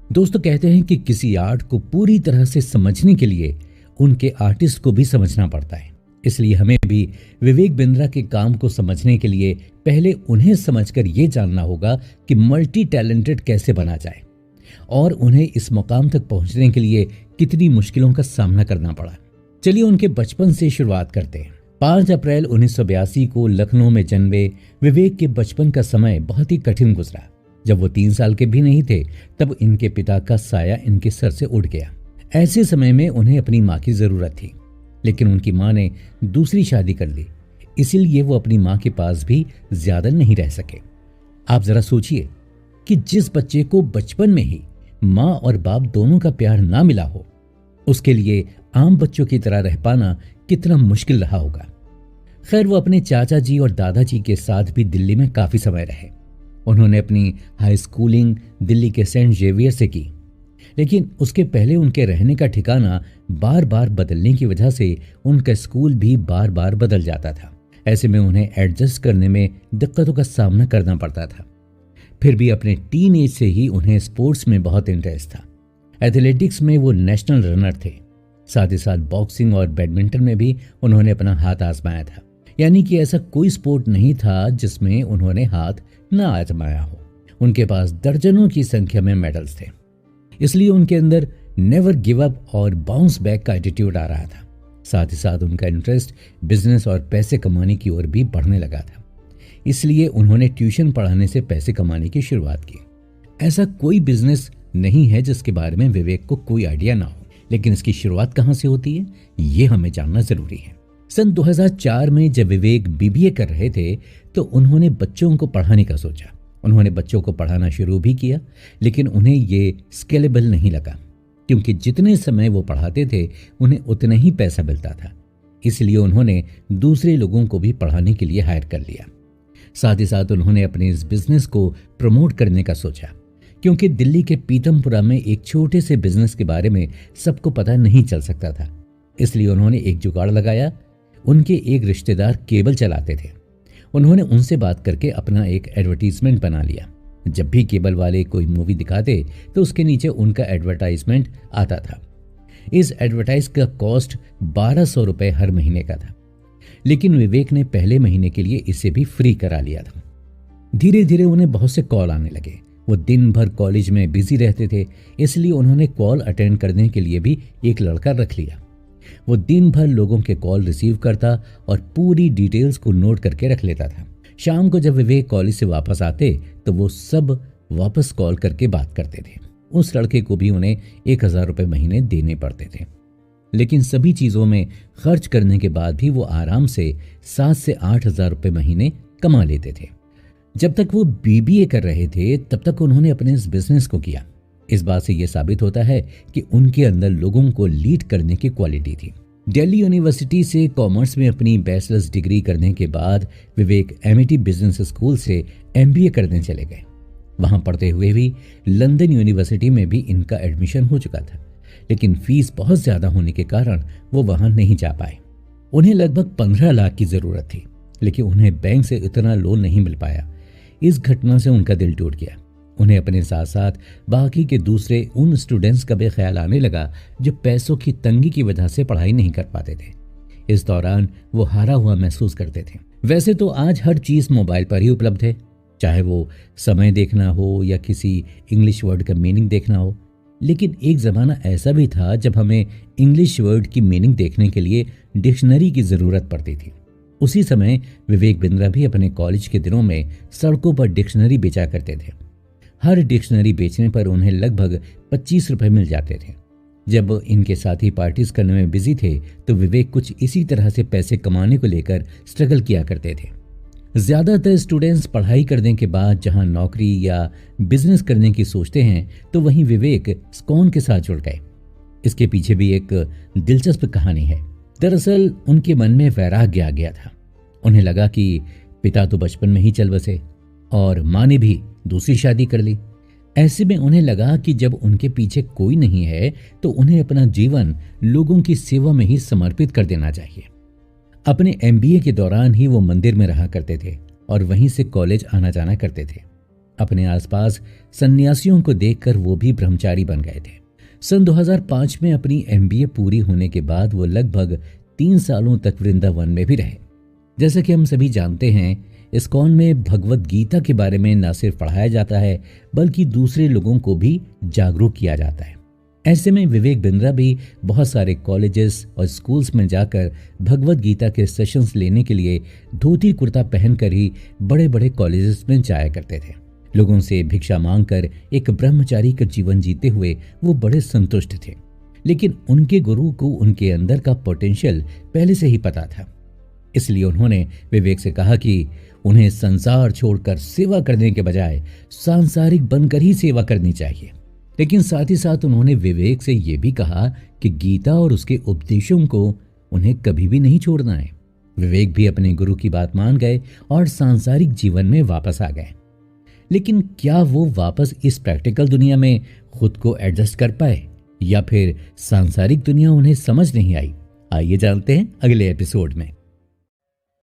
दोस्तों कहते हैं कि किसी आर्ट को पूरी तरह से समझने के लिए उनके आर्टिस्ट को भी समझना पड़ता है। इसलिए हमें भी विवेक बिंद्रा के काम को समझने के लिए पहले उन्हें समझकर ये जानना होगा कि मल्टी टैलेंटेड कैसे बना जाए और उन्हें इस मुकाम तक पहुंचने के लिए कितनी मुश्किलों का सामना करना पड़ा। चलिए उनके बचपन से शुरुआत करते हैं। 5 अप्रैल 1982 को लखनऊ में जन्मे विवेक के बचपन का समय बहुत ही कठिन गुजरा। जब वो 3 साल के भी नहीं थे तब इनके पिता का साया इनके सर से उड़ गया। ऐसे समय में उन्हें अपनी माँ की जरूरत थी, लेकिन उनकी माँ ने दूसरी शादी कर ली, इसीलिए वो अपनी माँ के पास भी ज्यादा नहीं रह सके। आप जरा सोचिए कि जिस बच्चे को बचपन में ही माँ और बाप दोनों का प्यार ना मिला हो, उसके लिए आम बच्चों की तरह रह पाना कितना मुश्किल रहा होगा। खैर, वो अपने चाचा जी और दादाजी के साथ भी दिल्ली में काफी समय रहे। उन्होंने अपनी हाई स्कूलिंग दिल्ली के सेंट जेवियर से की, लेकिन उसके पहले उनके रहने का ठिकाना बार बार बदलने की वजह से उनका स्कूल भी बार बार बदल जाता था। ऐसे में उन्हें एडजस्ट करने में दिक्कतों का सामना करना पड़ता था। फिर भी अपने टीन एज से ही उन्हें स्पोर्ट्स में बहुत इंटरेस्ट था। एथलेटिक्स में वो नेशनल रनर थे। साथ ही साथ बॉक्सिंग और बैडमिंटन में भी उन्होंने अपना हाथ आजमाया था। यानी कि ऐसा कोई स्पोर्ट नहीं था जिसमें उन्होंने हाथ न आजमाया हो। उनके पास दर्जनों की संख्या में मेडल्स थे, इसलिए उनके अंदर नेवर गिव अप और बाउंस बैक का एटीट्यूड आ रहा था। साथ ही साथ उनका इंटरेस्ट बिजनेस और पैसे कमाने की ओर भी बढ़ने लगा था। इसलिए उन्होंने ट्यूशन पढ़ाने से पैसे कमाने की शुरुआत की। ऐसा कोई बिजनेस नहीं है जिसके बारे में विवेक को कोई आइडिया ना हो, लेकिन इसकी शुरुआत कहाँ से होती है ये हमें जानना जरूरी है। सन 2004 में जब विवेक बीबीए कर रहे थे तो उन्होंने बच्चों को पढ़ाने का सोचा। उन्होंने बच्चों को पढ़ाना शुरू भी किया, लेकिन उन्हें ये स्केलेबल नहीं लगा, क्योंकि जितने समय वो पढ़ाते थे उन्हें उतना ही पैसा मिलता था। इसलिए उन्होंने दूसरे लोगों को भी पढ़ाने के लिए हायर कर लिया। साथ ही साथ उन्होंने अपने इस बिजनेस को प्रमोट करने का सोचा, क्योंकि दिल्ली के पीतमपुरा में एक छोटे से बिजनेस के बारे में सबको पता नहीं चल सकता था। इसलिए उन्होंने एक जुगाड़ लगाया। उनके एक रिश्तेदार केबल चलाते थे। उन्होंने उनसे बात करके अपना एक एडवर्टीजमेंट बना लिया। जब भी केबल वाले कोई मूवी दिखाते तो उसके नीचे उनका एडवर्टाइजमेंट आता था। इस एडवर्टाइज का कॉस्ट 1200 रुपए हर महीने का था, लेकिन विवेक ने पहले महीने के लिए इसे भी फ्री करा लिया था। धीरे धीरे उन्हें बहुत से कॉल आने लगे। वो दिन भर कॉलेज में बिजी रहते थे, इसलिए उन्होंने कॉल अटेंड करने के लिए भी एक लड़का रख लिया। वो दिन भर लोगों के कॉल रिसीव करता और पूरी डिटेल्स को नोट करके रख लेता था। शाम को जब विवेक कॉलेज से वापस आते तो वो सब वापस कॉल करके बात करते थे। उस लड़के को भी उन्हें 1000 रुपए महीने देने पड़ते थे, लेकिन सभी चीजों में खर्च करने के बाद भी वो आराम से 7 से 8,000 रुपए महीने कमा लेते थे। जब तक वो बीबीए कर रहे थे तब तक उन्होंने अपने इस बिजनेस को किया। इस बात से यह साबित होता है कि उनके अंदर लोगों को लीड करने की क्वालिटी थी। दिल्ली यूनिवर्सिटी से कॉमर्स में अपनी बैचलर्स डिग्री करने के बाद विवेक एमिटी बिजनेस स्कूल से एमबीए करने चले गए। वहां पढ़ते हुए भी लंदन यूनिवर्सिटी में भी इनका एडमिशन हो चुका था, लेकिन फीस बहुत ज्यादा होने के कारण वो वहां नहीं जा पाए। उन्हें लगभग 15 लाख की जरूरत थी, लेकिन उन्हें बैंक से इतना लोन नहीं मिल पाया। इस घटना से उनका दिल टूट गया। उन्हें अपने साथ साथ बाकी के दूसरे उन स्टूडेंट्स का भी ख्याल आने लगा जो पैसों की तंगी की वजह से पढ़ाई नहीं कर पाते थे। इस दौरान वो हारा हुआ महसूस करते थे। वैसे तो आज हर चीज मोबाइल पर ही उपलब्ध है, चाहे वो समय देखना हो या किसी इंग्लिश वर्ड का मीनिंग देखना हो, लेकिन एक ज़माना ऐसा भी था जब हमें इंग्लिश वर्ड की मीनिंग देखने के लिए डिक्शनरी की ज़रूरत पड़ती थी। उसी समय विवेक बिंद्रा भी अपने कॉलेज के दिनों में सड़कों पर डिक्शनरी बेचा करते थे। हर डिक्शनरी बेचने पर उन्हें लगभग 25 रुपए मिल जाते थे। जब इनके साथी पार्टीज करने में बिजी थे तो विवेक कुछ इसी तरह से पैसे कमाने को लेकर स्ट्रगल किया करते थे। ज्यादातर स्टूडेंट्स पढ़ाई करने के बाद जहां नौकरी या बिजनेस करने की सोचते हैं तो वहीं विवेक स्कॉन के साथ जुड़ गए। इसके पीछे भी एक दिलचस्प कहानी है। दरअसल उनके मन में वैराग्य आ गया था। उन्हें लगा कि पिता तो बचपन में ही चल बसे और माँ ने भी दूसरी शादी कर ली। ऐसे में उन्हें लगा कि जब उनके पीछे कोई नहीं है तो उन्हें अपना जीवन लोगों की सेवा में ही समर्पित कर देना चाहिए। अपने एमबीए के दौरान ही वो मंदिर में रहा करते थे और वहीं से कॉलेज आना जाना करते थे। अपने आसपास सन्यासियों को देखकर वो भी ब्रह्मचारी बन गए थे। सन 2005 में अपनी MBA पूरी होने के बाद वो लगभग 3 सालों तक वृंदावन में भी रहे। जैसा कि हम सभी जानते हैं, इस्कॉन में भगवत गीता के बारे में न सिर्फ पढ़ाया जाता है बल्कि दूसरे लोगों को भी जागरूक किया जाता है। ऐसे में विवेक बिंद्रा भी बहुत सारे कॉलेजेस और स्कूल्स में जाकर भगवत गीता के सेशंस लेने के लिए धोती कुर्ता पहनकर ही बड़े बड़े कॉलेजेस में जाया करते थे। लोगों से भिक्षा मांगकर एक ब्रह्मचारी का जीवन जीते हुए वो बड़े संतुष्ट थे। लेकिन उनके गुरु को उनके अंदर का पोटेंशियल पहले से ही पता था। इसलिए उन्होंने विवेक से कहा कि उन्हें संसार छोड़कर सेवा करने के बजाय सांसारिक बनकर ही सेवा करनी चाहिए। लेकिन साथ ही साथ उन्होंने विवेक से यह भी कहा कि गीता और उसके उपदेशों को उन्हें कभी भी नहीं छोड़ना है। विवेक भी अपने गुरु की बात मान गए और सांसारिक जीवन में वापस आ गए। लेकिन क्या वो वापस इस प्रैक्टिकल दुनिया में खुद को एडजस्ट कर पाए या फिर सांसारिक दुनिया उन्हें समझ नहीं आई? आइए जानते हैं अगले एपिसोड में।